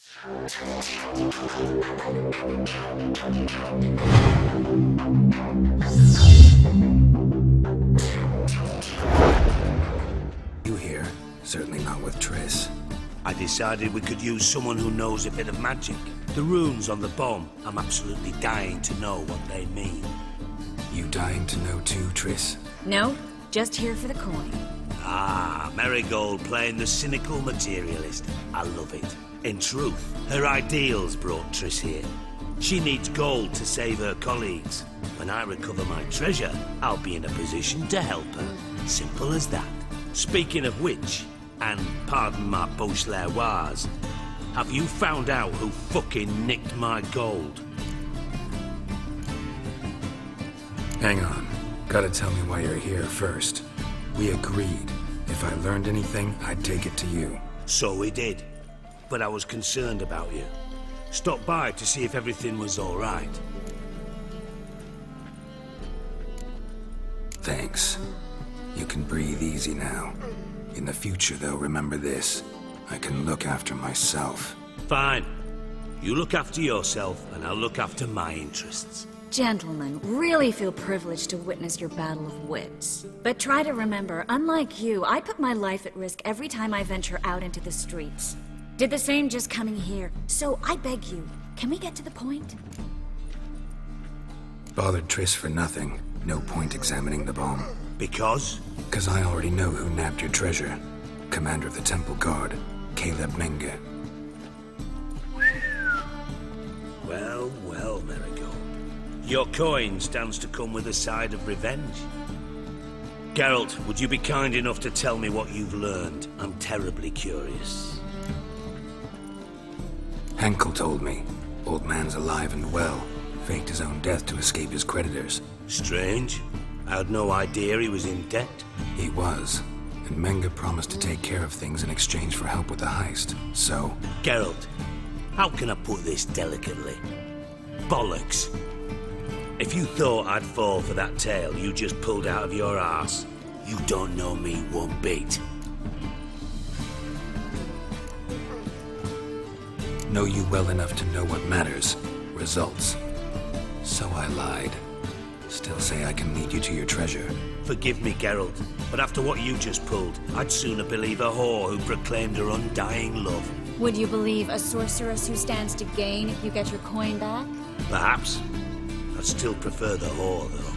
You here? Certainly not with Triss. I decided we could use someone who knows a bit of magic. The runes on the bomb, I'm absolutely dying to know what they mean. You dying to know too, Triss? No, just here for the coin. Ah, Marigold playing the cynical materialist. I love it. In truth, her ideals brought Triss here. She needs gold to save her colleagues. When I recover my treasure, I'll be in a position to help her. Simple as that. Speaking of which, and pardon my Beauclervoise, have you found out who fucking nicked my gold? Hang on. Gotta tell me why you're here first. We agreed. If I learned anything, I'd take it to you. So we did. But I was concerned about you. Stopped by to see if everything was all right. Thanks. You can breathe easy now. In the future, though, remember this. I can look after myself. Fine. You look after yourself, and I'll look after my interests. Gentlemen, really feel privileged to witness your battle of wits. But try to remember, unlike you, I put my life at risk every time I venture out into the streets. Did the same just coming here. So I beg you, can we get to the point? Bothered Triss for nothing. No point examining the bomb. Because? Because I already know who nabbed your treasure. Commander of the Temple Guard, Caleb Menge. Well, well, Marigold. Your coin stands to come with a side of revenge. Geralt, would you be kind enough to tell me what you've learned? I'm terribly curious. Henkel told me. Old man's alive and well. Faked his own death to escape his creditors. Strange. I had no idea he was in debt. He was. And Menge promised to take care of things in exchange for help with the heist. So... Geralt, how can I put this delicately? Bollocks. If you thought I'd fall for that tale you just pulled out of your arse, you don't know me one bit. Know you well enough to know what matters. Results. So I lied. Still say I can lead you to your treasure. Forgive me, Geralt, but after what you just pulled, I'd sooner believe a whore who proclaimed her undying love. Would you believe a sorceress who stands to gain if you get your coin back? Perhaps. I'd still prefer the whore, though.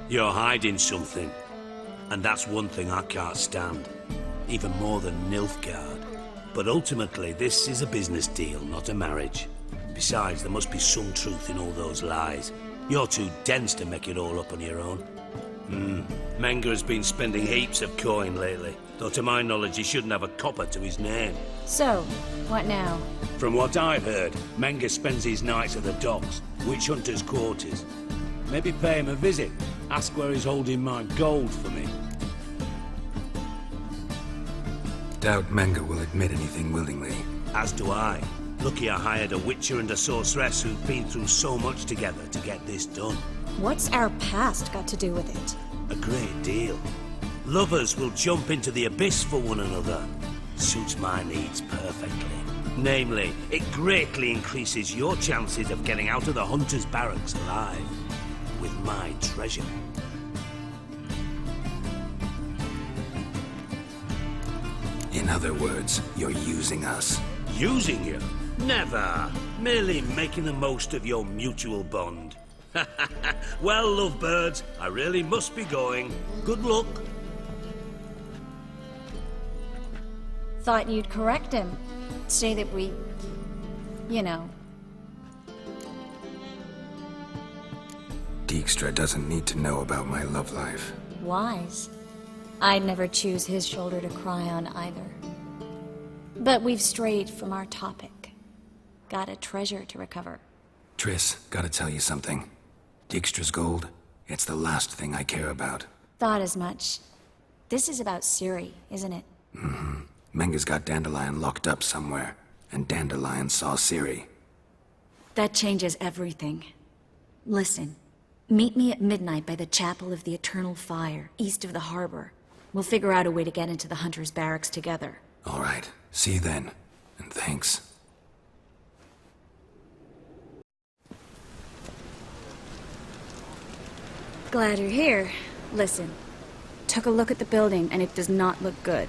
You're hiding something, and that's one thing I can't stand. Even more than Nilfgaard. But ultimately, this is a business deal, not a marriage. Besides, there must be some truth in all those lies. You're too dense to make it all up on your own. Menge has been spending heaps of coin lately, though to my knowledge he shouldn't have a copper to his name. So, what now? From what I've heard, Menge spends his nights at the docks, witch hunters' quarters. Maybe pay him a visit, ask where he's holding my gold for me. Doubt Menge will admit anything willingly. As do I. Lucky I hired a witcher and a sorceress who've been through so much together to get this done. What's our past got to do with it? A great deal. Lovers will jump into the abyss for one another. Suits my needs perfectly. Namely, it greatly increases your chances of getting out of the hunter's barracks alive. With my treasure. In other words, you're using us. Using you? Never. Merely making the most of your mutual bond. Well, lovebirds, I really must be going. Good luck. Thought you'd correct him. Say that we... you know. Dijkstra doesn't need to know about my love life. Wise. I'd never choose his shoulder to cry on either. But we've strayed from our topic. Got a treasure to recover. Triss, gotta tell you something. Dijkstra's gold, it's the last thing I care about. Thought as much. This is about Ciri, isn't it? Menge's got Dandelion locked up somewhere, and Dandelion saw Ciri. That changes everything. Listen, meet me at midnight by the Chapel of the Eternal Fire, east of the harbor. We'll figure out a way to get into the Hunter's barracks together. All right, see you then. And Thanks. Glad you're here. Listen, took a look at the building and it does not look good.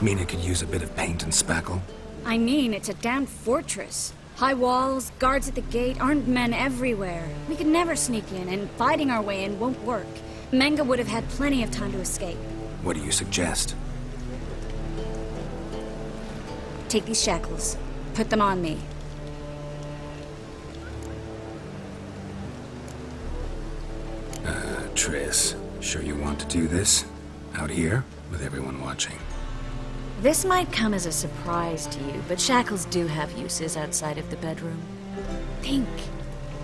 Mean it could use a bit of paint and spackle? I mean, it's a damn fortress. High walls, guards at the gate, armed men everywhere. We could never sneak in, and fighting our way in won't work. Menga would have had plenty of time to escape. What do you suggest? Take these shackles. Put them on me. Triss, sure you want to do this? Out here, with everyone watching? This might come as a surprise to you, but shackles do have uses outside of the bedroom. Think.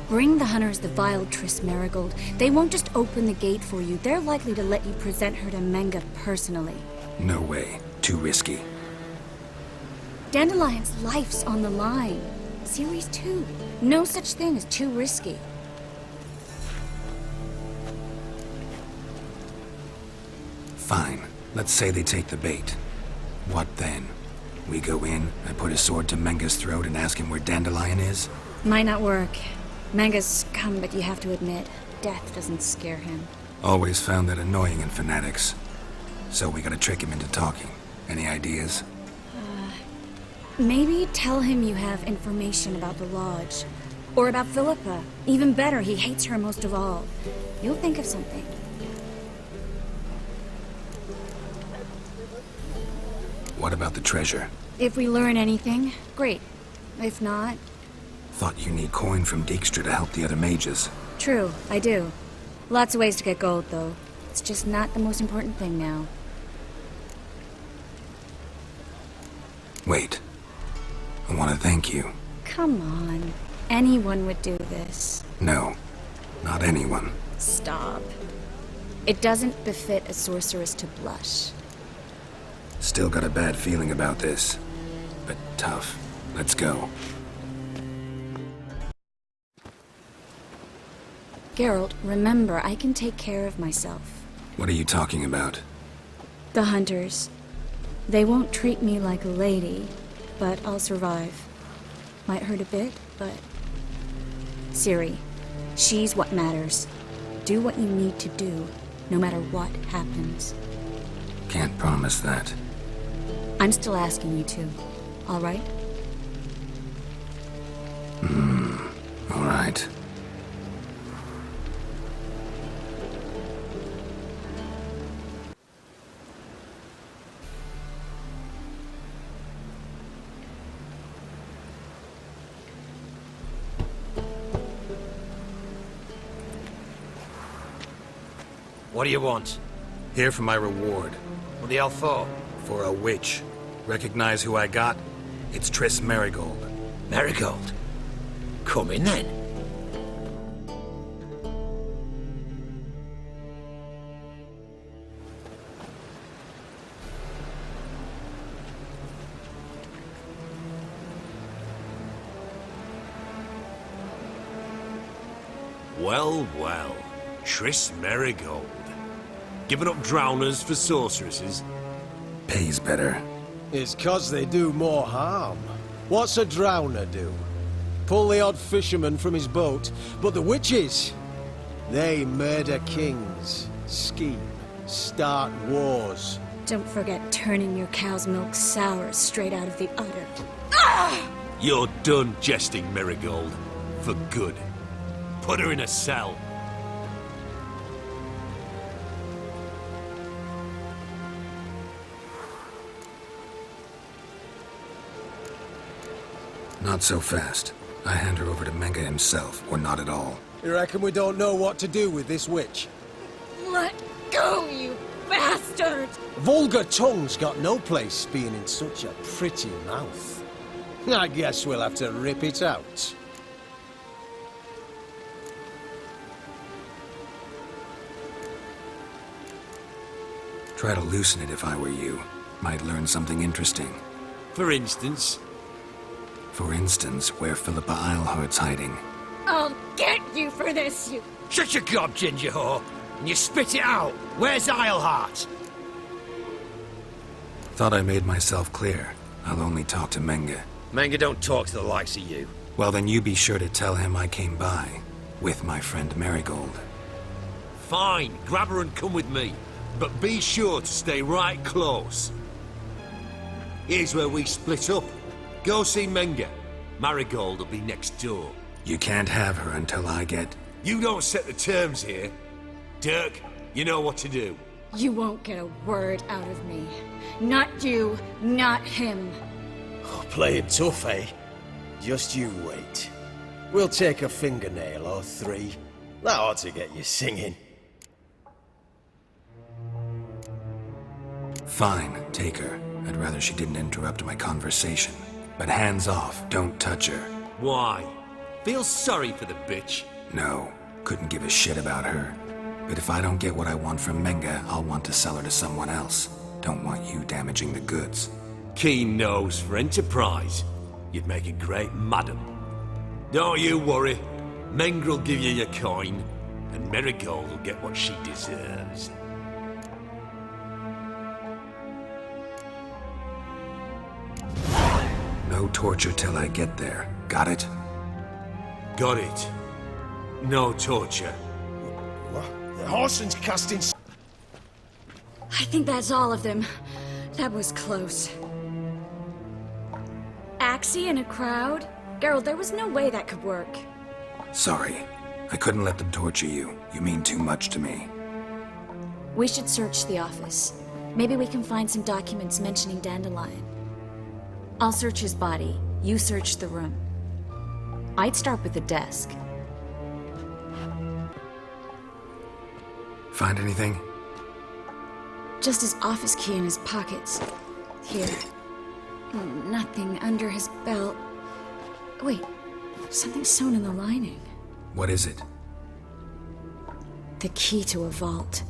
Bring the hunters the vile Triss Marigold. They won't just open the gate for you. They're likely to let you present her to Menga personally. No way. Too risky. Dandelion's life's on the line. Ciri's too. No such thing as too risky. Fine. Let's say they take the bait. What then? We go in, I put a sword to Menga's throat and ask him where Dandelion is? Might not work. Menga's scum, but you have to admit, death doesn't scare him. Always found that annoying in fanatics. So we gotta trick him into talking. Any ideas? Maybe tell him you have information about the Lodge. Or about Philippa. Even better, he hates her most of all. You'll think of something. What about the treasure? If we learn anything, great. If not... Thought you need coin from Dijkstra to help the other mages. True, I do. Lots of ways to get gold, though. It's just not the most important thing now. Wait. I want to thank you. Come on. Anyone would do this. No. Not anyone. Stop. It doesn't befit a sorceress to blush. Still got a bad feeling about this. But tough. Let's go. Geralt, remember, I can take care of myself. What are you talking about? The hunters. They won't treat me like a lady, but I'll survive. Might hurt a bit, but... Ciri, she's what matters. Do what you need to do, no matter what happens. Can't promise that. I'm still asking you to, all right? All right. What do you want? Here for my reward. What the hell for? For a witch. Recognize who I got? It's Triss Marigold. Marigold? Come in then. Well, well. Triss Marigold. Giving up drowners for sorceresses? Pays better. It's 'cause they do more harm. What's a drowner do? Pull the odd fisherman from his boat, but the witches, they murder kings, scheme, start wars. Don't forget turning your cow's milk sour straight out of the udder. You're done jesting, Marigold. For good. Put her in a cell. Not so fast. I hand her over to Menga himself, or not at all. You reckon we don't know what to do with this witch? Let go, you bastard! Vulgar tongue's got no place being in such a pretty mouth. I guess we'll have to rip it out. Try to loosen it if I were you. Might learn something interesting. For instance? For instance, where Philippa Eilhart's hiding. I'll get you for this, you... Shut your gob, ginger whore, and you spit it out. Where's Eilhart? Thought I made myself clear. I'll only talk to Menga. Manga don't talk to the likes of you. Well, then you be sure to tell him I came by. With my friend Marigold. Fine, grab her and come with me. But be sure to stay right close. Here's where we split up. Go see Menga. Marigold will be next door. You can't have her until I get... You don't set the terms here. Dirk, you know what to do. You won't get a word out of me. Not you, not him. Oh, playing tough, eh? Just you wait. We'll take a fingernail or three. That ought to get you singing. Fine, take her. I'd rather she didn't interrupt my conversation. But hands off, don't touch her. Why? Feel sorry for the bitch? No, couldn't give a shit about her. But if I don't get what I want from Menga, I'll want to sell her to someone else. Don't want you damaging the goods. Keen nose for enterprise. You'd make a great madam. Don't you worry. Mengrel give you your coin, and Marigold will get what she deserves. No torture till I get there. Got it? Got it. No torture. What? The Horson's casting... I think that's all of them. That was close. Axie in a crowd? Geralt, there was no way that could work. Sorry. I couldn't let them torture you. You mean too much to me. We should search the office. Maybe we can find some documents mentioning Dandelion. I'll search his body. You search the room. I'd start with the desk. Find anything? Just his office key in his pockets. Here. Nothing under his belt. Wait, something sewn in the lining. What is it? The key to a vault.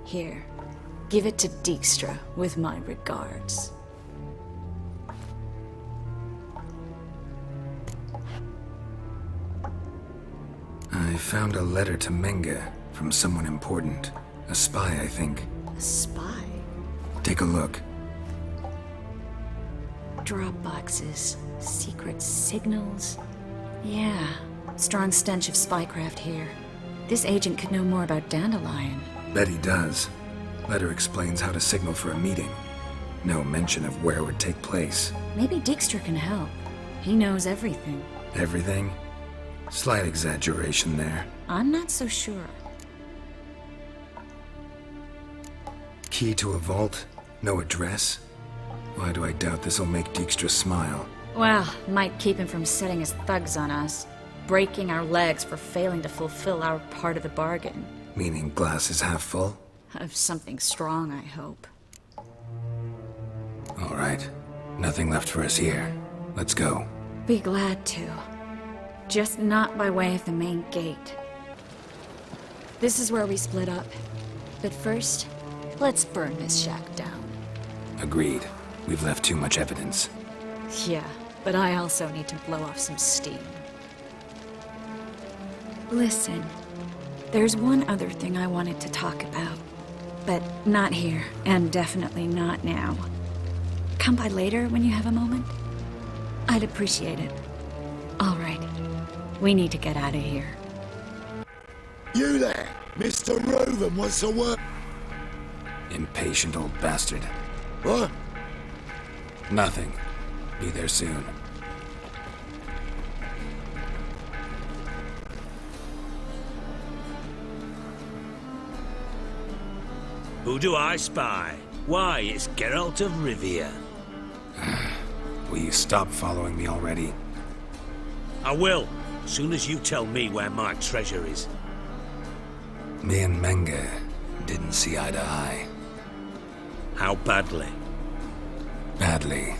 Here. Give it to Dijkstra with my regards. I found a letter to Menga from someone important. A spy, I think. A spy? Take a look. Drop boxes, secret signals. Yeah, strong stench of spycraft here. This agent could know more about Dandelion. Bet he does. Letter explains how to signal for a meeting. No mention of where it would take place. Maybe Dijkstra can help. He knows everything. Everything? Slight exaggeration there. I'm not so sure. Key to a vault? No address? Why do I doubt this'll make Dijkstra smile? Well, might keep him from setting his thugs on us. Breaking our legs for failing to fulfill our part of the bargain. Meaning glass is half full? Of something strong, I hope. All right. Nothing left for us here. Let's go. Be glad to. Just not by way of the main gate. This is where we split up. But first, let's burn this shack down. Agreed. We've left too much evidence. Yeah, but I also need to blow off some steam. Listen, there's one other thing I wanted to talk about. But not here, and definitely not now. Come by later when you have a moment? I'd appreciate it. All right. We need to get out of here. You there! Mr. Roven wants to work. Impatient old bastard. What? Nothing. Be there soon. Who do I spy? Why, it's Geralt of Rivia. Will you stop following me already? I will, soon as you tell me where my treasure is. Me and Menga didn't see eye to eye. How badly? Badly.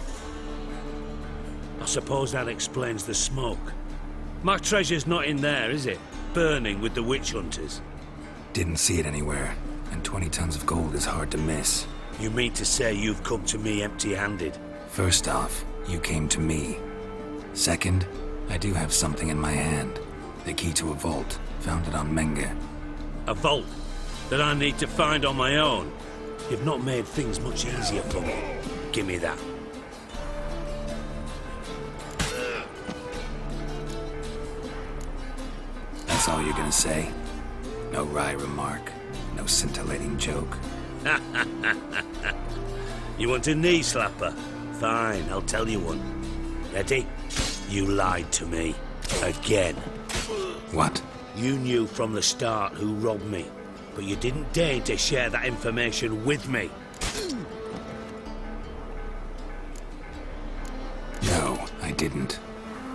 I suppose that explains the smoke. My treasure's not in there, is it? Burning with the witch hunters. Didn't see it anywhere, and 20 tons of gold is hard to miss. You mean to say you've come to me empty-handed? First off, you came to me. Second, I do have something in my hand. The key to a vault, found it on Menga. A vault that I need to find on my own? You've not made things much easier for me. Give me that. all you're gonna say? No wry remark, no scintillating joke. You want a knee slapper? Fine, I'll tell you one. Ready? You lied to me. Again. What? You knew from the start who robbed me, but you didn't deign to share that information with me. No, I didn't.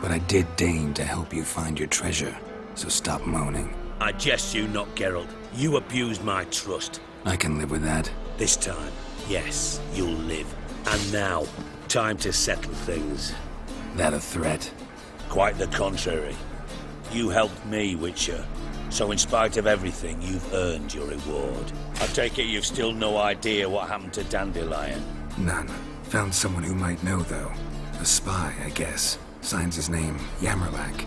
But I did deign to help you find your treasure, so stop moaning. I jest you not, Geralt. You abused my trust. I can live with that. This time, yes, you'll live. And now, time to settle things. That a threat? Quite the contrary. You helped me, Witcher. So in spite of everything, you've earned your reward. I take it you've still no idea what happened to Dandelion. None. Found someone who might know, though. A spy, I guess. Signs his name, Yamerlak.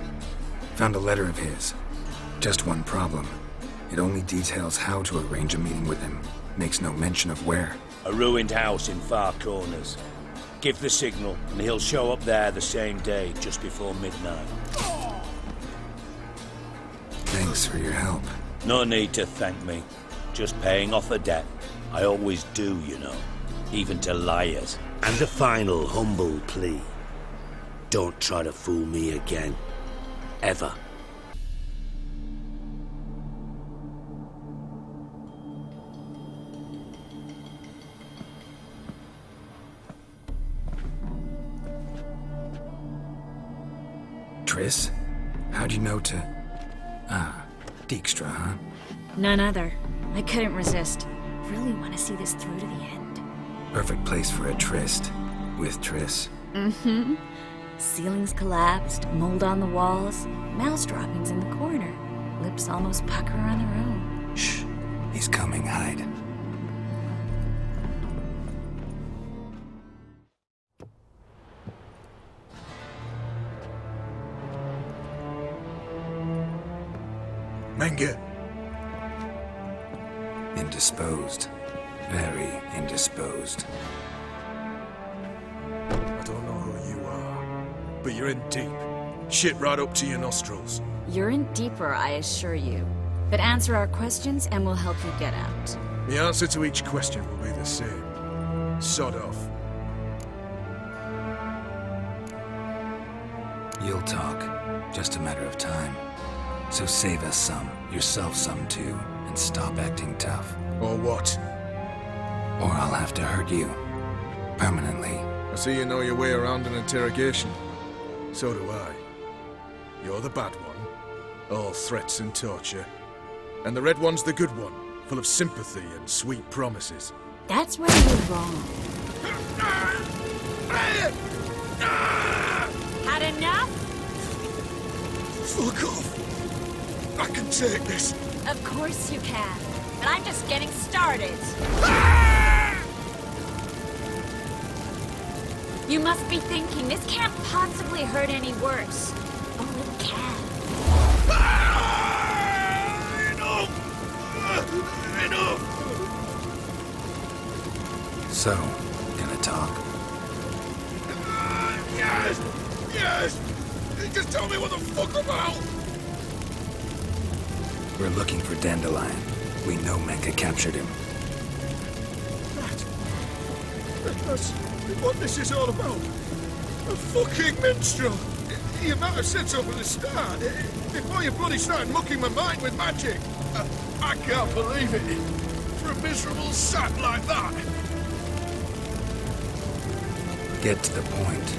Found a letter of his. Just one problem. It only details how to arrange a meeting with him. Makes no mention of where. A ruined house in Far Corners. Give the signal, and he'll show up there the same day, just before midnight. Thanks for your help. No need to thank me. Just paying off a debt. I always do, you know. Even to liars. And a final humble plea. Don't try to fool me again. Ever. Triss? How'd you know to... Ah, Dijkstra, huh? None other. I couldn't resist. Really want to see this through to the end. Perfect place for a tryst. With Triss. Mm-hmm. Ceilings collapsed, mold on the walls, mouse droppings in the corner. Lips almost pucker on their own. Shh. He's coming, hide. Menge. Indisposed. Very indisposed. I don't know who you are, but you're in deep. Shit right up to your nostrils. You're in deeper, I assure you. But answer our questions and we'll help you get out. The answer to each question will be the same. Sod off. You'll talk. Just a matter of time. So save us some, yourself some too, and stop acting tough. Or what? Or I'll have to hurt you. Permanently. I see you know your way around an interrogation. So do I. You're the bad one. All threats and torture. And the red one's the good one, full of sympathy and sweet promises. That's where you're wrong. Had enough? Fuck off! I can take this. Of course you can. But I'm just getting started. You must be thinking, this can't possibly hurt any worse. Oh, it can. Enough! So, gonna talk? Yes! Yes! Just tell me what the fuck about! We're looking for Dandelion. We know Menge captured him. That's what this is all about. A fucking minstrel! You might have said so from the start, before you bloody started mucking my mind with magic. I can't believe it. For a miserable sap like that. Get to the point.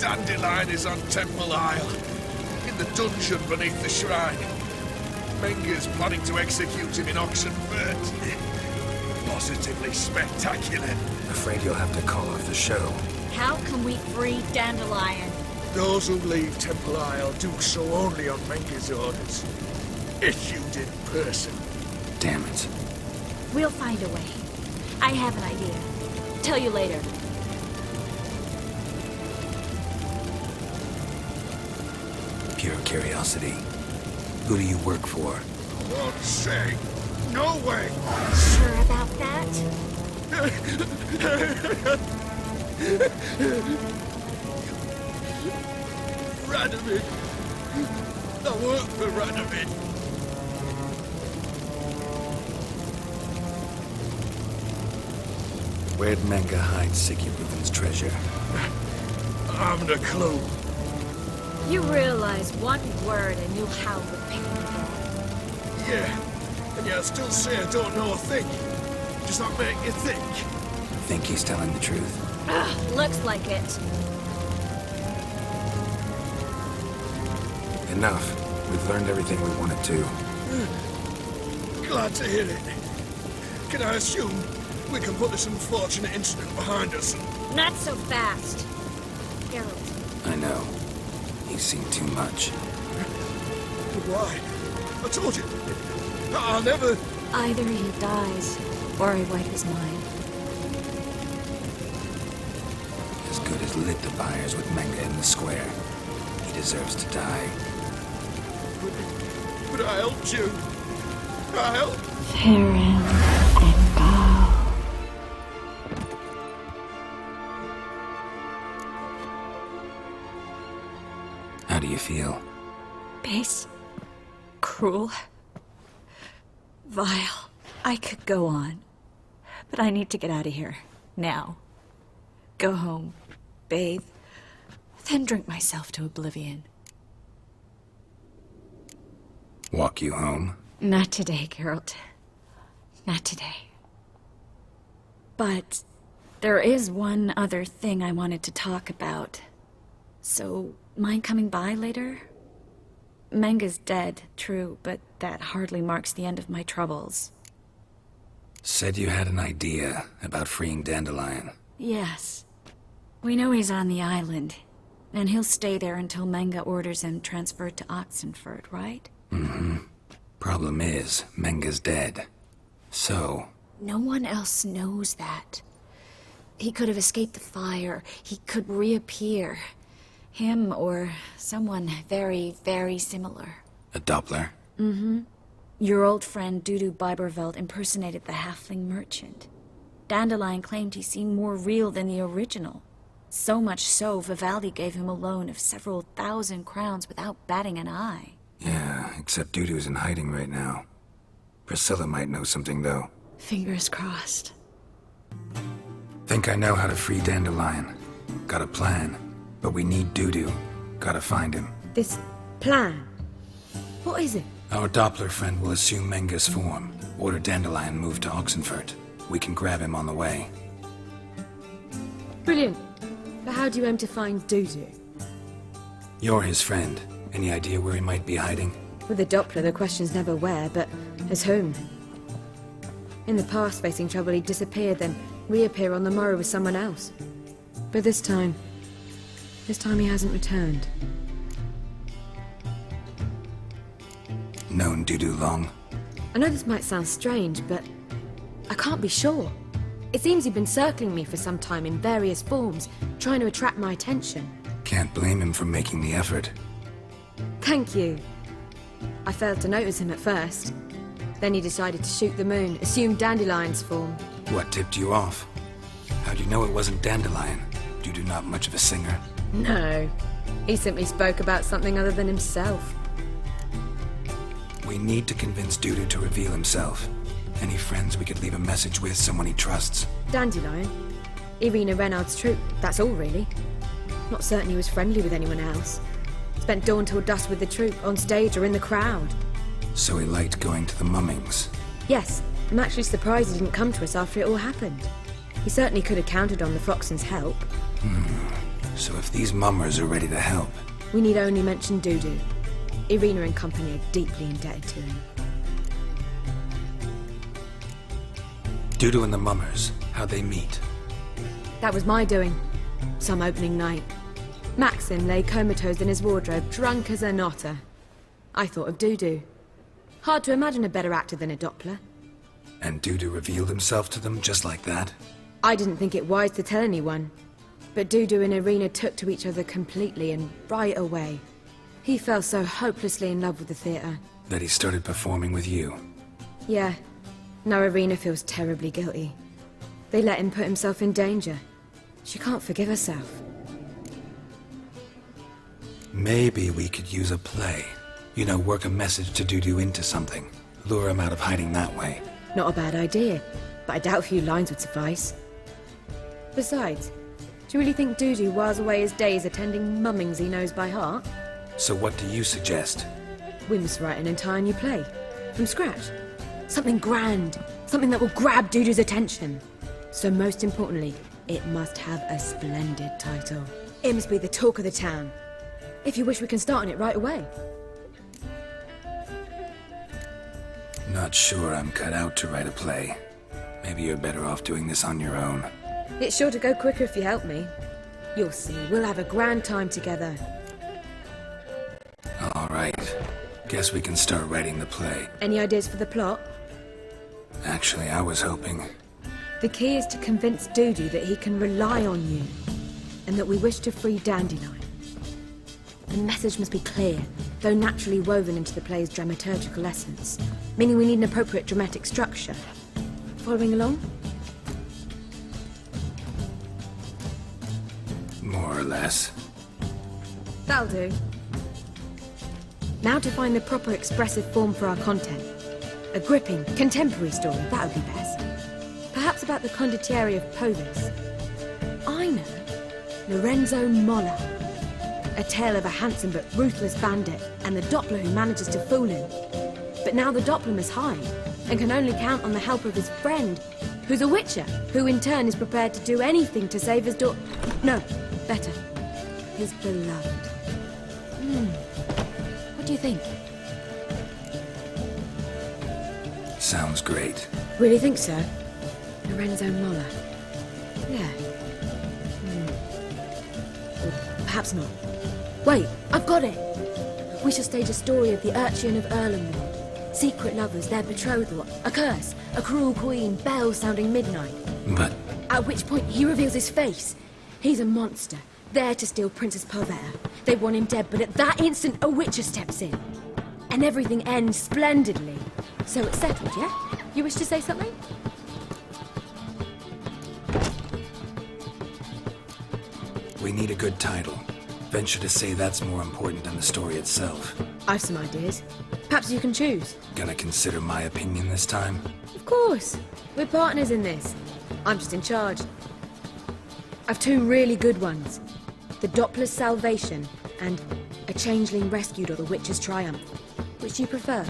Dandelion is on Temple Isle, in the dungeon beneath the shrine. Menge's planning to execute him in Oxenfurt. Positively spectacular. Afraid you'll have to call off the show. How can we free Dandelion? Those who leave Temple Isle do so only on Menge's orders. Issued in person. Damn it. We'll find a way. I have an idea. Tell you later. Pure curiosity. Who do you work for? Won't say. No way. Sure about that? Radomir. I work for Radovid. Where'd Menge hide Sigurd's treasure? I haven't a clue. You realize one word and you'll howl with pain. Yeah, and yet I still say I don't know a thing. Does that make you think? Think he's telling the truth? Ugh, looks like it. Enough. We've learned everything we wanted to. Glad to hear it. Can I assume we can put this unfortunate incident behind us? Not so fast. Geralt. I know. He's seen too much. But why? I told you. I'll never... Either he dies, or I wipe his mind. As good as lit the fires with Menge in the square. He deserves to die. But I helped you. I helped. Farron and Gal. How do you feel? Base. Cruel. Vile. I could go on. But I need to get out of here. Now. Go home. Bathe. Then drink myself to oblivion. Walk you home? Not today, Geralt. Not today. But there is one other thing I wanted to talk about. So, mind coming by later? Menge's dead, true, but that hardly marks the end of my troubles. Said you had an idea about freeing Dandelion. Yes. We know he's on the island, and he'll stay there until Menge orders him transferred to Oxenford, right? Mm-hmm. Problem is, Menge's dead. So... No one else knows that. He could have escaped the fire. He could reappear. Him or someone very, very similar. A Doppler? Mm-hmm. Your old friend Dudu Biberveld impersonated the halfling merchant. Dandelion claimed he seemed more real than the original. So much so, Vivaldi gave him a loan of several thousand crowns without batting an eye. Yeah, except Dudu's in hiding right now. Priscilla might know something, though. Fingers crossed. Think I know how to free Dandelion. Got a plan. But we need Dudu. Gotta find him. This plan? What is it? Our Doppler friend will assume Menge's form. Order Dandelion moved to Oxenford. We can grab him on the way. Brilliant. But how do you aim to find Dudu? You're his friend. Any idea where he might be hiding? With a Doppler, the question's never where, but as whom. In the past, facing trouble, he'd disappear, then reappear on the morrow with someone else. But this time he hasn't returned. Known Dudu long? I know this might sound strange, but I can't be sure. It seems he'd been circling me for some time in various forms, trying to attract my attention. Can't blame him for making the effort. Thank you. I failed to notice him at first. Then he decided to shoot the moon, assume Dandelion's form. What tipped you off? How'd you know it wasn't Dandelion? Dudu not much of a singer. No. He simply spoke about something other than himself. We need to convince Dudu to reveal himself. Any friends we could leave a message with, someone he trusts? Dandelion. Irina Reynard's troupe, that's all really. Not certain he was friendly with anyone else. Spent dawn till dusk with the troupe, on stage or in the crowd. So he liked going to the mummings? Yes. I'm actually surprised he didn't come to us after it all happened. He certainly could have counted on the Foxen's help. So if these mummers are ready to help... We need only mention Dudu. Irina and company are deeply indebted to him. Dudu and the mummers, how'd they meet? That was my doing. Some opening night. Maxim lay comatose in his wardrobe, drunk as an otter. I thought of Dudu. Hard to imagine a better actor than a Doppler. And Dudu revealed himself to them just like that? I didn't think it wise to tell anyone. But Dudu and Irina took to each other completely and right away. He fell so hopelessly in love with the theatre. That he started performing with you? Yeah. Now Irina feels terribly guilty. They let him put himself in danger. She can't forgive herself. Maybe we could use a play. You know, work a message to Dudu into something. Lure him out of hiding that way. Not a bad idea, but I doubt a few lines would suffice. Besides, do you really think Dudu whiles away his days attending mummings he knows by heart? So what do you suggest? We must write an entire new play. From scratch. Something grand. Something that will grab Dudu's attention. So most importantly, it must have a splendid title. It must be the talk of the town. If you wish, we can start on it right away. Not sure I'm cut out to write a play. Maybe you're better off doing this on your own. It's sure to go quicker if you help me. You'll see, we'll have a grand time together. All right. Guess we can start writing the play. Any ideas for the plot? Actually, I was hoping... The key is to convince Dudu that he can rely on you, and that we wish to free Dandelion. The message must be clear, though naturally woven into the play's dramaturgical essence, meaning we need an appropriate dramatic structure. Following along? More or less. That'll do. Now to find the proper expressive form for our content. A gripping, contemporary story, that would be best. Perhaps about the condottieri of Povis. I know. Lorenzo Molla. A tale of a handsome but ruthless bandit and the Doppler who manages to fool him. But now the Doppler must hide and can only count on the help of his friend, who's a witcher, who in turn is prepared to do anything to save his No, better. His beloved. What do you think? Sounds great. Really think so? Lorenzo Molla. Yeah. Or perhaps not. Wait, I've got it! We shall stage a story of the Urchin of Erlenwood. Secret lovers, their betrothal, a curse, a cruel queen, bells sounding midnight. But... At which point he reveals his face. He's a monster, there to steal Princess Pavetta. They want him dead, but at that instant a witcher steps in. And everything ends splendidly. So it's settled, yeah? You wish to say something? We need a good title. Venture to say that's more important than the story itself. I've some ideas. Perhaps you can choose. Gonna consider my opinion this time? Of course. We're partners in this. I'm just in charge. I've two really good ones. The Doppler's Salvation and A Changeling Rescued or the Witcher's Triumph. Which do you prefer?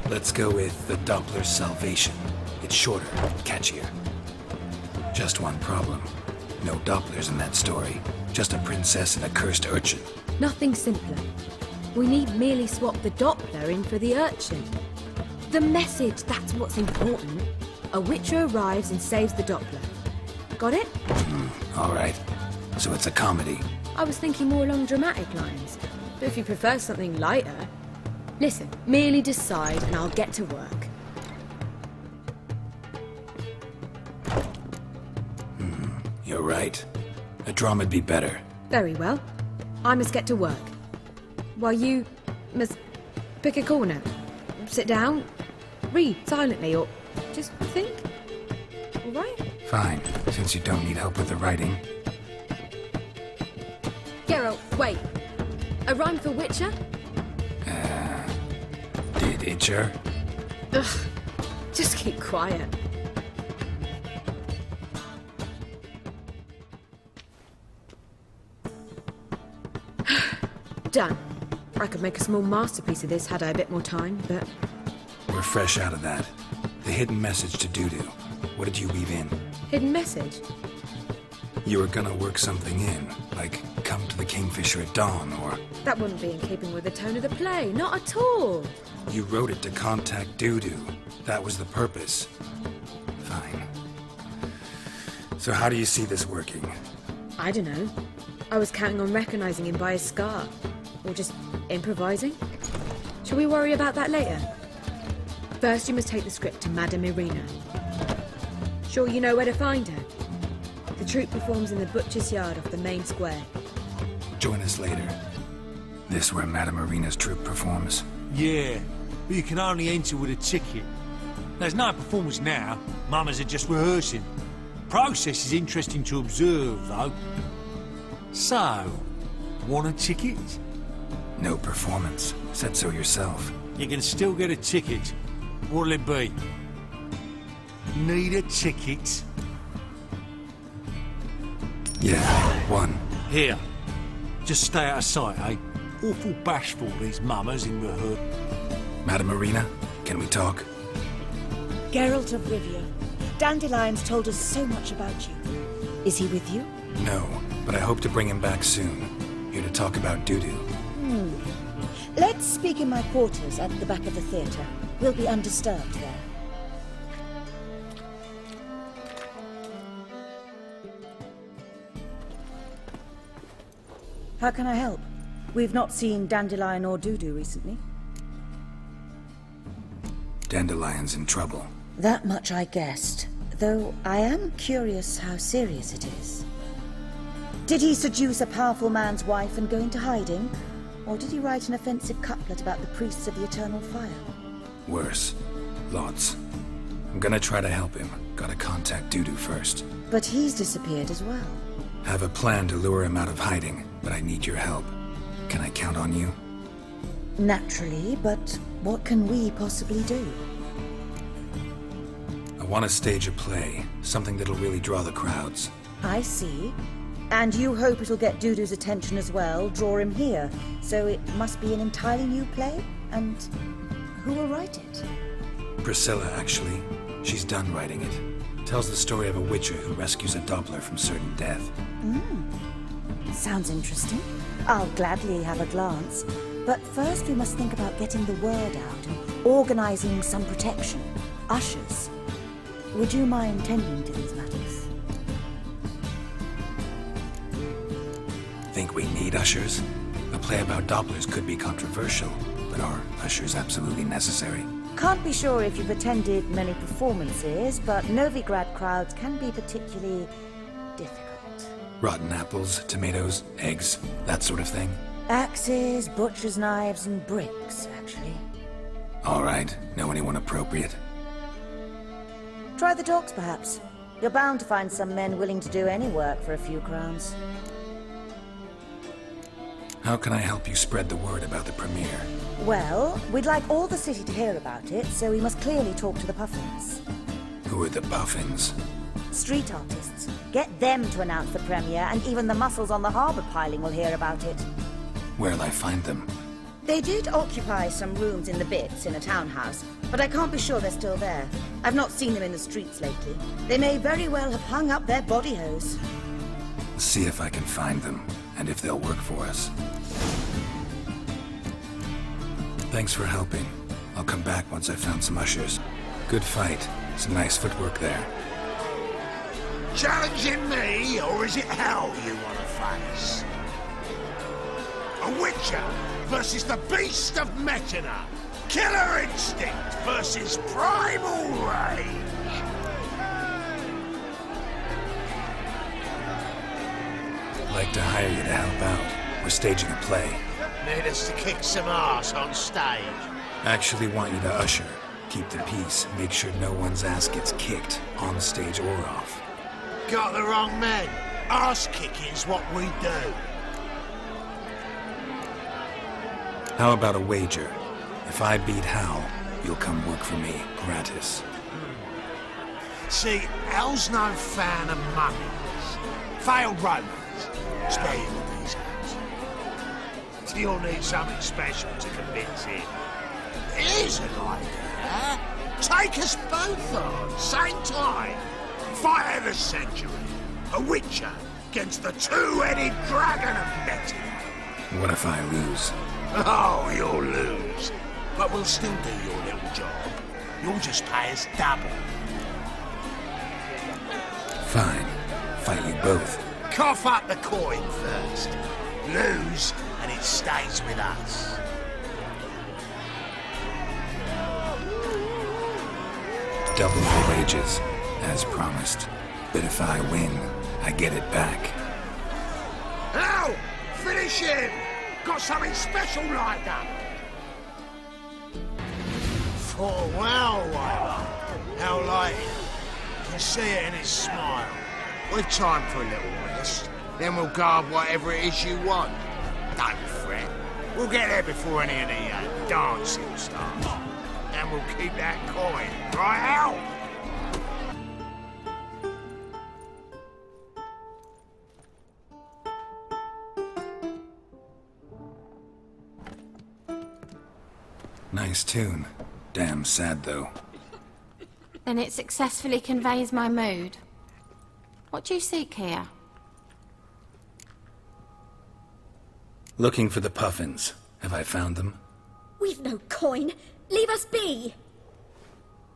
Let's go with the Doppler's Salvation. It's shorter, catchier. Just one problem. No Dopplers in that story. Just a princess and a cursed urchin. Nothing simpler. We need merely swap the Doppler in for the urchin. The message, that's what's important. A witcher arrives and saves the Doppler. Got it? All right. So it's a comedy. I was thinking more along dramatic lines. But if you prefer something lighter... Listen, merely decide and I'll get to work. You're right. A drama'd be better. Very well. I must get to work. While you must pick a corner. Sit down, read silently, or just think. All right? Fine, since you don't need help with the writing. Geralt, wait. A rhyme for Witcher? Did Itcher? Ugh. Just keep quiet. Done. I could make a small masterpiece of this had I a bit more time, but... We're fresh out of that. The hidden message to Dudu. What did you weave in? Hidden message? You were gonna work something in, like come to the Kingfisher at dawn, or... That wouldn't be in keeping with the tone of the play, not at all. You wrote it to contact Dudu. That was the purpose. Fine. So how do you see this working? I don't know. I was counting on recognizing him by his scar. Or just improvising. Shall we worry about that later? First, you must take the script to Madame Irina. Sure you know where to find her? The troupe performs in the butcher's yard off the main square. Join us later. This where Madame Irina's troupe performs? Yeah, but you can only enter with a ticket. There's no performance now. Mamas are just rehearsing. Process is interesting to observe, though. So, want a ticket? No performance. Said so yourself. You can still get a ticket. What'll it be? Need a ticket? Yeah, one. Here. Just stay out of sight, eh? Awful bashful, these mummers in the hood. Madam Marina, can we talk? Geralt of Rivia. Dandelion's told us so much about you. Is he with you? No, but I hope to bring him back soon. Here to talk about Dudu. Let's speak in my quarters at the back of the theatre. We'll be undisturbed there. How can I help? We've not seen Dandelion or Dudu recently. Dandelion's in trouble. That much I guessed, though I am curious how serious it is. Did he seduce a powerful man's wife and go into hiding? Or did he write an offensive couplet about the priests of the eternal fire? Worse. Lots. I'm gonna try to help him. Gotta contact Dudu first. But he's disappeared as well. Have a plan to lure him out of hiding, but I need your help. Can I count on you? Naturally, but what can we possibly do? I want to stage a play. Something that'll really draw the crowds. I see. And you hope it'll get Dudu's attention as well, draw him here. So it must be an entirely new play? And who will write it? Priscilla, actually. She's done writing it. Tells the story of a witcher who rescues a Doppler from certain death. Sounds interesting. I'll gladly have a glance. But first we must think about getting the word out and organizing some protection. Ushers. Would you mind tending to these matters? Think we need ushers? A play about Dopplers could be controversial, but are ushers absolutely necessary? Can't be sure if you've attended many performances, but Novigrad crowds can be particularly difficult. Rotten apples, tomatoes, eggs, that sort of thing? Axes, butcher's knives, and bricks, actually. All right. Know anyone appropriate? Try the docks, perhaps. You're bound to find some men willing to do any work for a few crowns. How can I help you spread the word about the premiere? Well, we'd like all the city to hear about it, so we must clearly talk to the Puffins. Who are the Puffins? Street artists. Get them to announce the premiere, and even the muscles on the harbour piling will hear about it. Where'll I find them? They did occupy some rooms in the Bits in a townhouse, but I can't be sure they're still there. I've not seen them in the streets lately. They may very well have hung up their body hose. See if I can find them, and if they'll work for us. Thanks for helping. I'll come back once I've found some ushers. Good fight. Some nice footwork there. Challenging me, or is it hell you want to face? A witcher versus the beast of Metina. Killer instinct versus primal rage. I'd like to hire you to help out. We're staging a play. Need us to kick some ass on stage. Actually want you to usher. Keep the peace. Make sure no one's ass gets kicked, on stage or off. Got the wrong men. Ass kicking's what we do. How about a wager? If I beat Hal, you'll come work for me, gratis. See, Hal's no fan of mummies. Failed romance. Spare you with these hands. You'll need something special to convince him. Here's an idea. Take us both on, same time. Fight of the century. A witcher against the two-headed dragon of Metina. What if I lose? Oh, you'll lose. But we'll still do your little job. You'll just pay us double. Fine. Fight you both. Cough up the coin first. Lose, and it stays with us. Double the wages, as promised. But if I win, I get it back. Now, finish him! Got something special lined up. Oh, wow. How light. You can see it in his smile. We've time for a little rest. Then we'll guard whatever it is you want. Don't fret. We'll get there before any of the dancing starts. And we'll keep that coin. Right out? Nice tune. Damn sad, though. Then it successfully conveys my mood. What do you seek here? Looking for the puffins. Have I found them? We've no coin. Leave us be.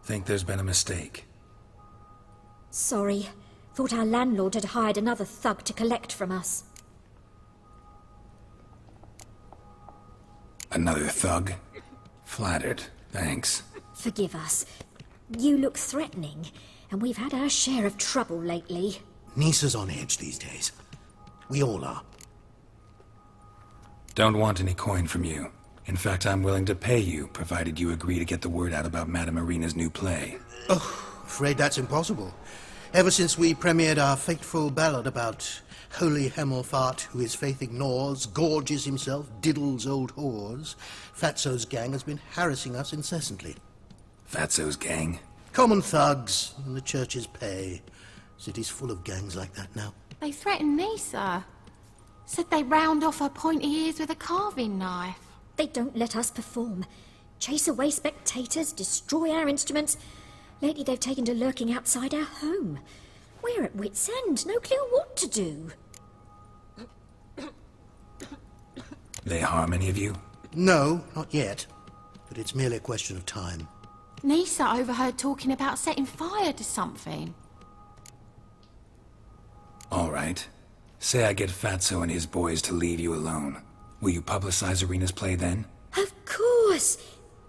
Think there's been a mistake. Sorry. Thought our landlord had hired another thug to collect from us. Another thug? Flattered. Thanks. Forgive us. You look threatening, and we've had our share of trouble lately. Nisa's on edge these days. We all are. Don't want any coin from you. In fact, I'm willing to pay you, provided you agree to get the word out about Madame Irina's new play. Oh, afraid that's impossible. Ever since we premiered our fateful ballad about holy Hemmelfart, who his faith ignores, gorges himself, diddles old whores, Fatso's gang has been harassing us incessantly. Fatso's gang? Common thugs in the church's pay. City's full of gangs like that now. They threatened Nisa. Said they'd round off her pointy ears with a carving knife. They don't let us perform. Chase away spectators, destroy our instruments. Lately they've taken to lurking outside our home. We're at wit's end, no clue what to do. They harm any of you? No, not yet. But it's merely a question of time. Nisa overheard talking about setting fire to something. All right. Say I get Fatso and his boys to leave you alone. Will you publicize Irina's play then? Of course!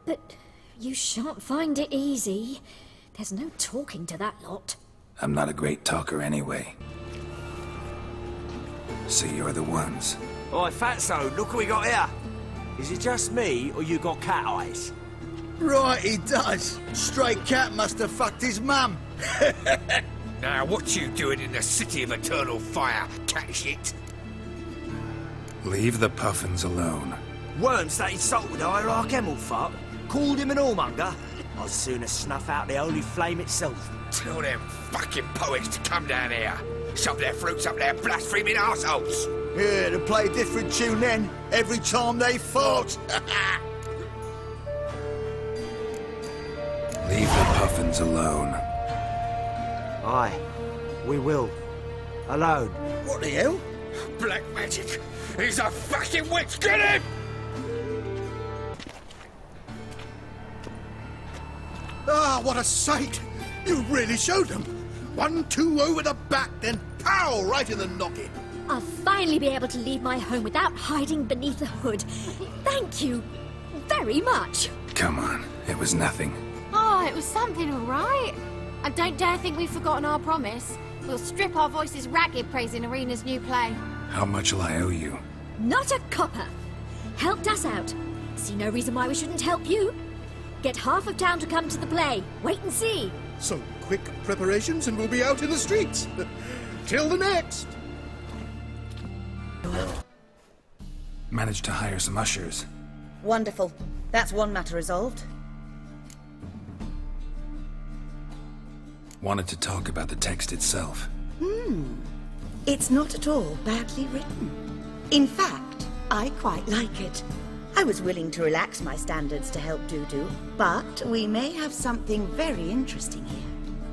But you shan't find it easy. There's no talking to that lot. I'm not a great talker anyway. So you're the ones. Oi, Fatso, look what we got here. Is it just me, or you got cat eyes? Right, he does. Stray cat must have fucked his mum. Now, what you doing in the city of eternal fire, cat shit? Leave the puffins alone. Worms that insulted hierarch Hemmelfart, called him an whoremonger. I'd sooner snuff out the holy flame itself. Tell them fucking poets to come down here. Shove their fruits up their blaspheming arseholes. Yeah, to play a different tune then, every time they fought. Leave the puffins alone. Aye, we will. Alone. What the hell? Black magic! He's a fucking witch! Get him! Ah, what a sight! You really showed them. 1-2 over the back, then pow! Right in the noggin. I'll finally be able to leave my home without hiding beneath a hood. Thank you very much. Come on, it was nothing. Oh, it was something, all right. And don't dare think we've forgotten our promise. We'll strip our voices ragged praising Irina's new play. How much will I owe you? Not a copper. Helped us out. See no reason why we shouldn't help you. Get half of town to come to the play. Wait and see. So quick preparations and we'll be out in the streets. Till the next. Managed to hire some ushers. Wonderful. That's one matter resolved. Wanted to talk about the text itself. It's not at all badly written. In fact, I quite like it. I was willing to relax my standards to help Dudu, but we may have something very interesting here.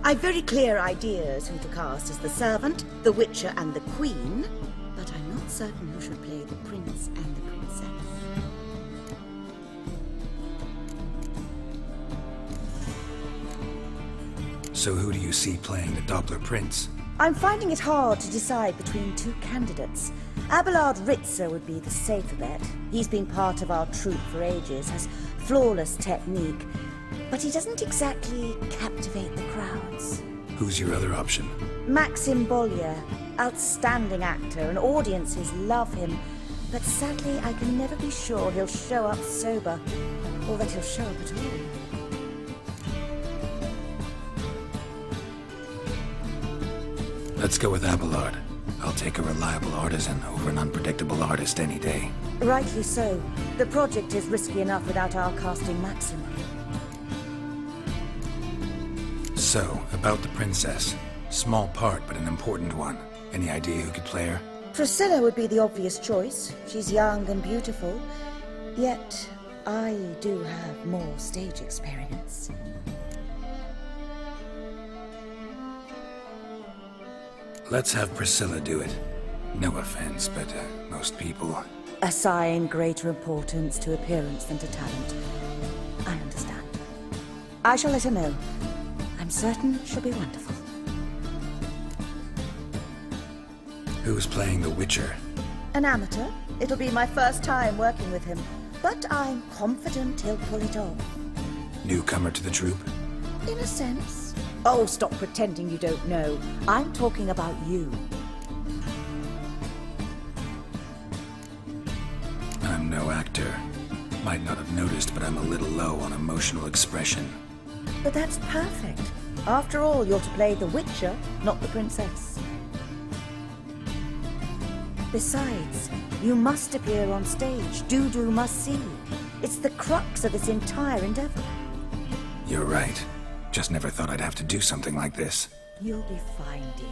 I've very clear ideas who to cast as the servant, the witcher and the queen, but I'm not certain who should play the prince and the princess. So who do you see playing the Doppler Prince? I'm finding it hard to decide between two candidates. Abelard Ritzer would be the safer bet. He's been part of our troupe for ages, has flawless technique, but he doesn't exactly captivate the crowds. Who's your other option? Maxim Bollier, outstanding actor, and audiences love him, but sadly I can never be sure he'll show up sober, or that he'll show up at all. Let's go with Abelard. I'll take a reliable artisan over an unpredictable artist any day. Rightly so. The project is risky enough without our casting maximum. So, about the princess. Small part, but an important one. Any idea who could play her? Priscilla would be the obvious choice. She's young and beautiful. Yet, I do have more stage experience. Let's have Priscilla do it. No offense, but most people... Assign greater importance to appearance than to talent. I understand. I shall let her know. I'm certain she'll be wonderful. Who's playing the Witcher? An amateur. It'll be my first time working with him. But I'm confident he'll pull it off. Newcomer to the troupe? In a sense. Oh, stop pretending you don't know. I'm talking about you. I'm no actor. Might not have noticed, but I'm a little low on emotional expression. But that's perfect. After all, you're to play the Witcher, not the princess. Besides, you must appear on stage. Dudu must see you. It's the crux of this entire endeavor. You're right. Just never thought I'd have to do something like this. You'll be fine, dear.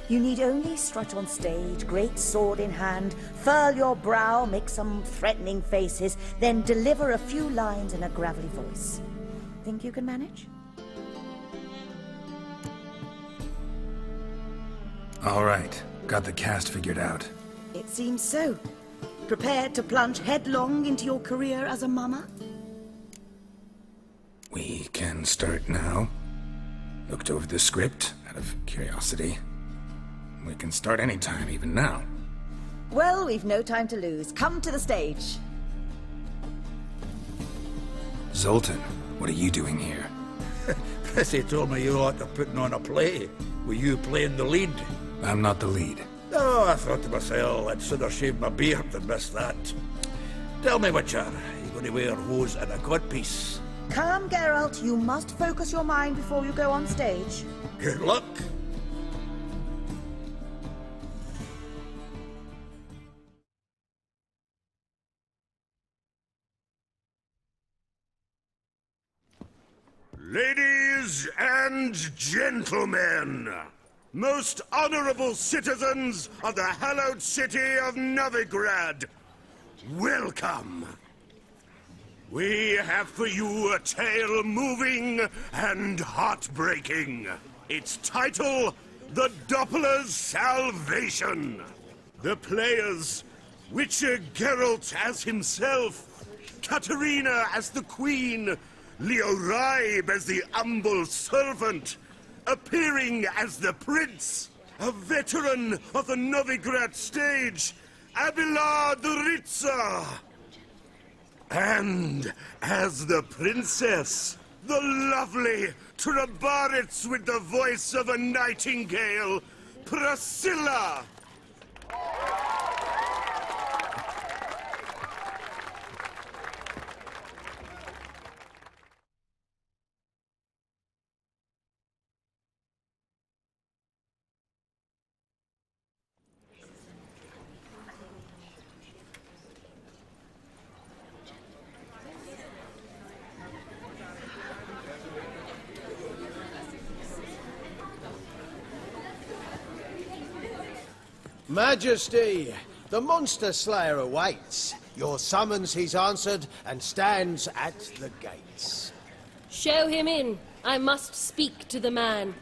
You need only strut on stage, great sword in hand, furl your brow, make some threatening faces, then deliver a few lines in a gravelly voice. Think you can manage? All right. Got the cast figured out. It seems so. Prepared to plunge headlong into your career as a mama? We can start now. Looked over the script, out of curiosity. We can start anytime, even now. Well, we've no time to lose. Come to the stage. Zoltan, what are you doing here? Prissy told me you ought to putting on a play. Were you playing the lead? I'm not the lead. Oh, I thought to myself, I'd sooner shave my beard than miss that. Tell me, Witcher, you going to wear hose and a codpiece? Calm, Geralt. You must focus your mind before you go on stage. Good luck. Ladies and gentlemen, most honorable citizens of the hallowed city of Novigrad, welcome. We have for you a tale moving and heartbreaking. Its title, The Doppler's Salvation. The players, Witcher Geralt as himself, Katarina as the Queen, Leo Raib as the humble servant, appearing as the Prince, a veteran of the Novigrad stage, Abelard the Ritzer. And as the Princess, the lovely Trabaritz with the voice of a nightingale, Priscilla. Majesty, the monster slayer awaits. Your summons he's answered and stands at the gates. Show him in. I must speak to the man.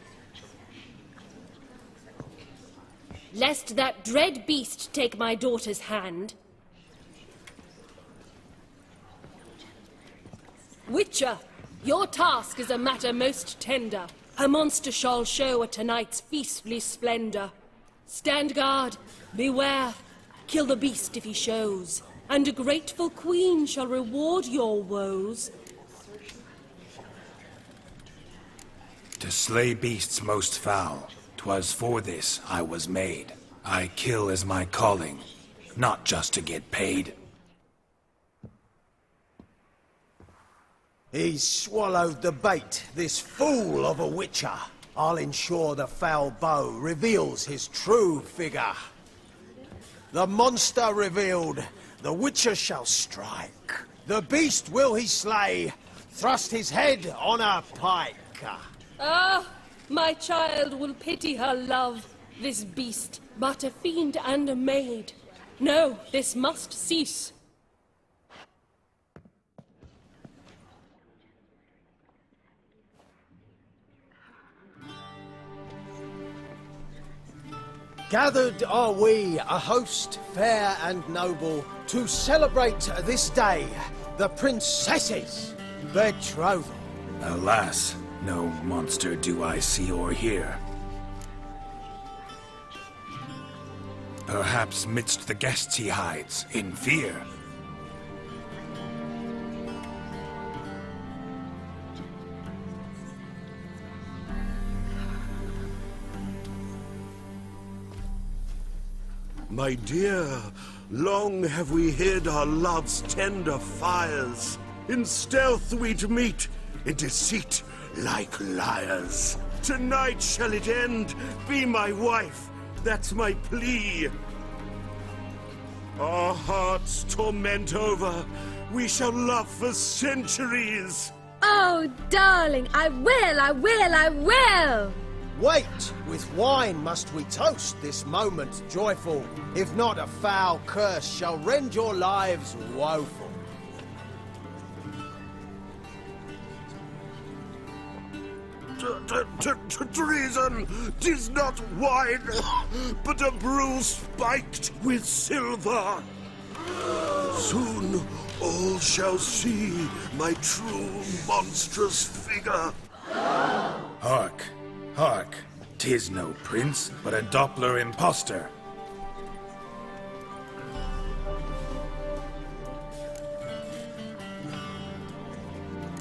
Lest that dread beast take my daughter's hand. Witcher, your task is a matter most tender. A monster shall show at tonight's feastly splendor. Stand guard, beware, kill the beast if he shows, and a grateful queen shall reward your woes. To slay beasts most foul, 'twas for this I was made. I kill as my calling, not just to get paid. He's swallowed the bait, this fool of a Witcher. I'll ensure the foul bow reveals his true figure. The monster revealed, the Witcher shall strike. The beast will he slay, thrust his head on a pike. Ah, my child will pity her love, this beast, but a fiend and a maid. No, this must cease. Gathered are we, a host fair and noble, to celebrate this day, the princess's betrothal. Alas, no monster do I see or hear. Perhaps midst the guests he hides, in fear. My dear, long have we hid our love's tender fires. In stealth we'd meet, in deceit like liars. Tonight shall it end, be my wife, that's my plea. Our hearts torment over, we shall love for centuries. Oh, darling, I will! Wait, with wine must we toast this moment joyful. If not, a foul curse shall rend your lives woeful. Treason! 'Tis not wine, but a brew spiked with silver. Soon all shall see my true monstrous figure. Hark, hark. 'Tis no prince, but a Doppler impostor.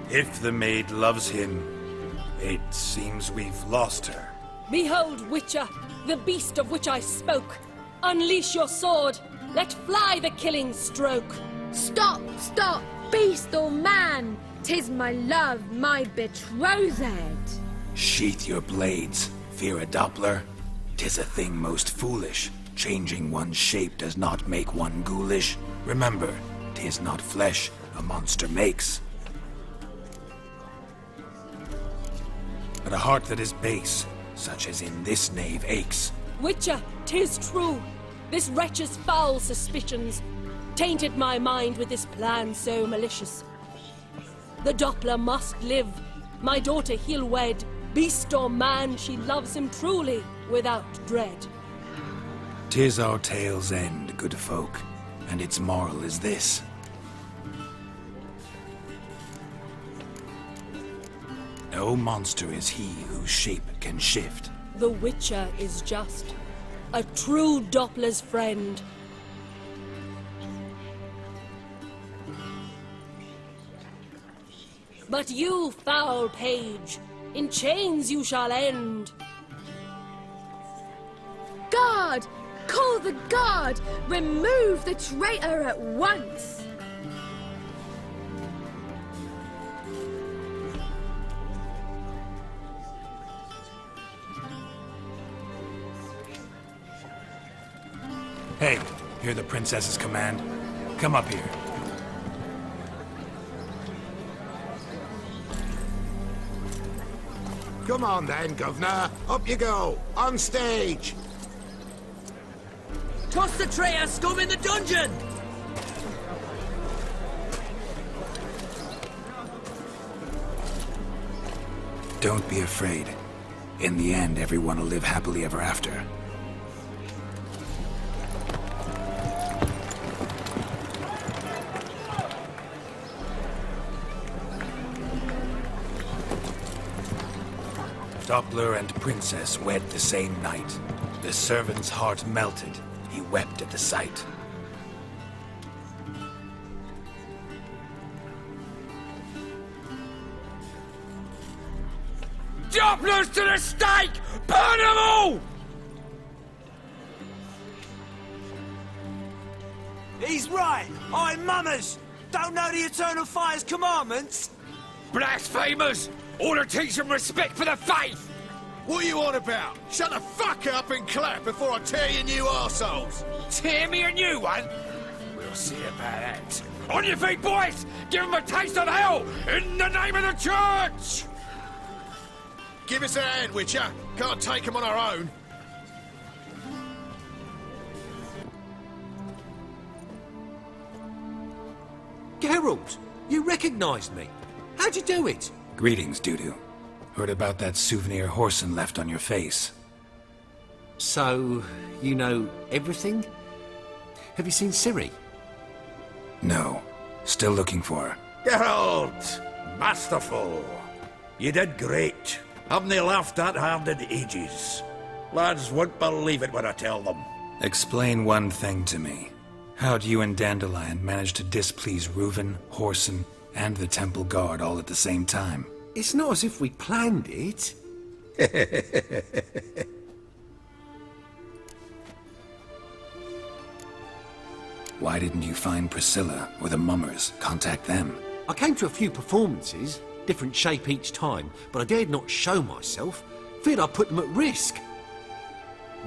If the maid loves him, it seems we've lost her. Behold, Witcher, the beast of which I spoke. Unleash your sword. Let fly the killing stroke. Stop, stop, beast or man! 'Tis my love, my betrothed. Sheath your blades, fear a Doppler. 'Tis a thing most foolish. Changing one's shape does not make one ghoulish. Remember, 'tis not flesh a monster makes, but a heart that is base, such as in this knave aches. Witcher, 'tis true. This wretch's foul suspicions tainted my mind with this plan so malicious. The Doppler must live. My daughter he'll wed. Beast or man, she loves him truly, without dread. 'Tis our tale's end, good folk, and its moral is this. No monster is he whose shape can shift. The Witcher is just a true Doppler's friend. But you, foul page, in chains you shall end. Guard! Call the guard! Remove the traitor at once! Hey, hear the princess's command? Come up here. Come on then, Governor. Up you go. On stage. Toss the traitor scum in the dungeon! Don't be afraid. In the end, everyone will live happily ever after. Doppler and princess wed the same night. The servant's heart melted. He wept at the sight. Dopplers to the stake! Burn them all! He's right. I'm mummers. Don't know the Eternal Fire's commandments? Blasphemers! Order teach them respect for the faith! What are you on about? Shut the fuck up and clap before I tear you new arseholes! Tear me a new one? We'll see about that. On your feet, boys! Give them a taste of hell! In the name of the church! Give us a hand, Witcher. Can't take them on our own. Geralt, you recognised me. How'd you do it? Greetings, Dudu. Heard about that souvenir Whoreson left on your face. So, you know everything? Have you seen Ciri? No. Still looking for her. Geralt! Masterful! You did great. Haven't they laughed that hard in ages? Lads won't believe it when I tell them. Explain one thing to me. How'd you and Dandelion manage to displease Reuven, Whoreson, and the Temple Guard all at the same time? It's not as if we planned it. Why didn't you find Priscilla or the Mummers? Contact them. I came to a few performances, different shape each time, but I dared not show myself. Feared I'd put them at risk.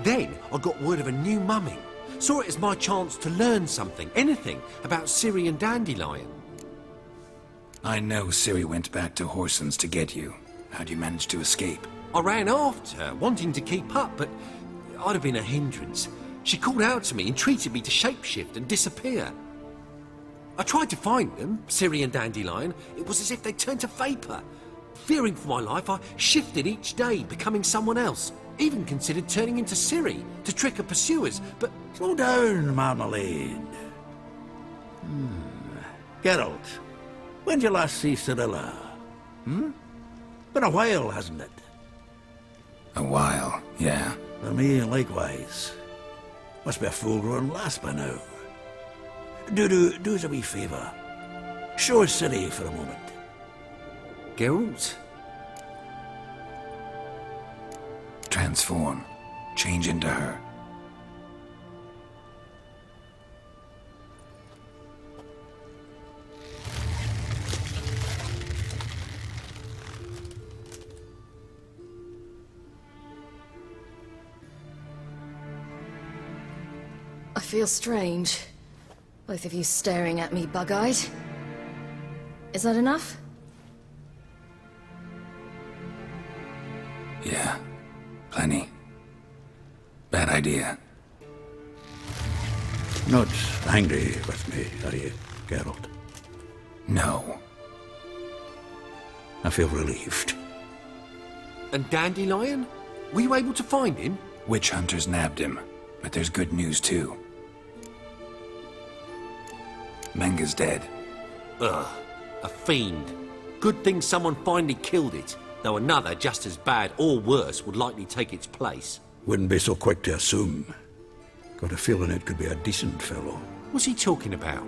Then I got word of a new mumming. Saw it as my chance to learn something, anything, about Ciri and Dandelion. I know Ciri went back to Whoreson's to get you. How'd you manage to escape? I ran after her, wanting to keep up, but I'd have been a hindrance. She called out to me, entreated me to shapeshift and disappear. I tried to find them, Ciri and Dandelion. It was as if they turned to vapour. Fearing for my life, I shifted each day, becoming someone else. Even considered turning into Ciri to trick her pursuers, but... Slow down, Marmalade. Geralt, when did you last see Cirilla? Been a while, hasn't it? A while, yeah. For me, likewise. Must be a full-grown lass by now. Do us a wee favour. Show us Ciri for a moment. Geralt? Transform. Change into her. I feel strange. Both of you staring at me bug-eyed. Is that enough? Yeah. Plenty. Bad idea. Not angry with me, are you, Geralt? No. I feel relieved. And Dandelion? Were you able to find him? Witch hunters nabbed him, but there's good news too. Menga's dead. Ugh, a fiend. Good thing someone finally killed it, though another just as bad or worse would likely take its place. Wouldn't be so quick to assume. Got a feeling it could be a decent fellow. What's he talking about?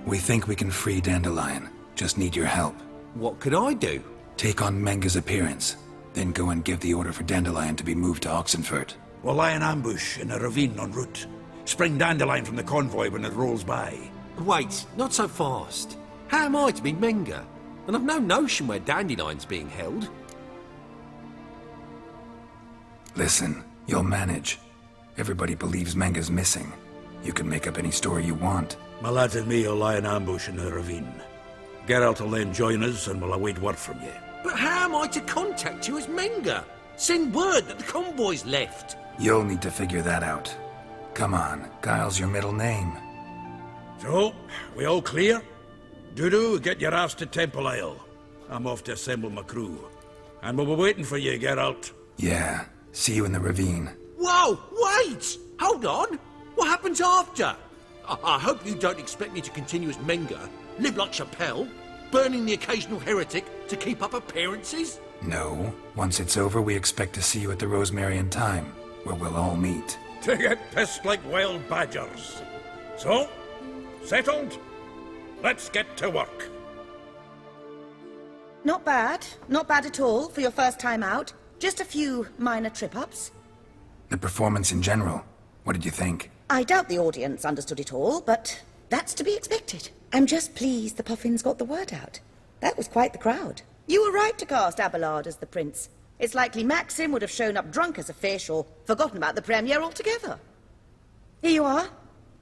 We think we can free Dandelion. Just need your help. What could I do? Take on Menga's appearance, then go and give the order for Dandelion to be moved to Oxenfurt. We'll lie in ambush in a ravine en route. Spring Dandelion from the convoy when it rolls by. Wait, not so fast. How am I to be Menga? And I've no notion where Dandelion's being held. Listen, you'll manage. Everybody believes Menga's missing. You can make up any story you want. My lads and me will lie in ambush in the ravine. Geralt will then join us and we'll await word from you. But how am I to contact you as Menga? Send word that the convoy's left. You'll need to figure that out. Come on, Guile's your middle name. So, we all clear? Dudu, get your ass to Temple Isle. I'm off to assemble my crew. And we'll be waiting for you, Geralt. Yeah, see you in the ravine. Whoa, wait! Hold on! What happens after? I hope you don't expect me to continue as Menga, live like Chappelle, burning the occasional heretic to keep up appearances? No. Once it's over, we expect to see you at the Rosemary Time, where we'll all meet. To get pissed like wild badgers. So, settled? Let's get to work. Not bad. Not bad at all for your first time out. Just a few minor trip-ups. The performance in general, what did you think? I doubt the audience understood it all, but that's to be expected. I'm just pleased the Puffins got the word out. That was quite the crowd. You were right to cast Abelard as the prince. It's likely Maxim would have shown up drunk as a fish or forgotten about the premiere altogether. Here you are.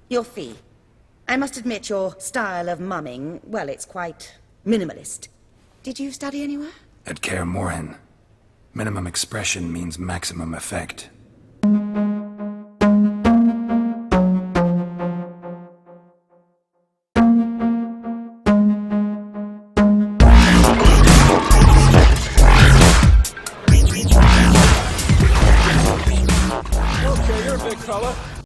Your fee. I must admit your style of mumming, well, it's quite minimalist. Did you study anywhere? At Kaer Morhen. Minimum expression means maximum effect.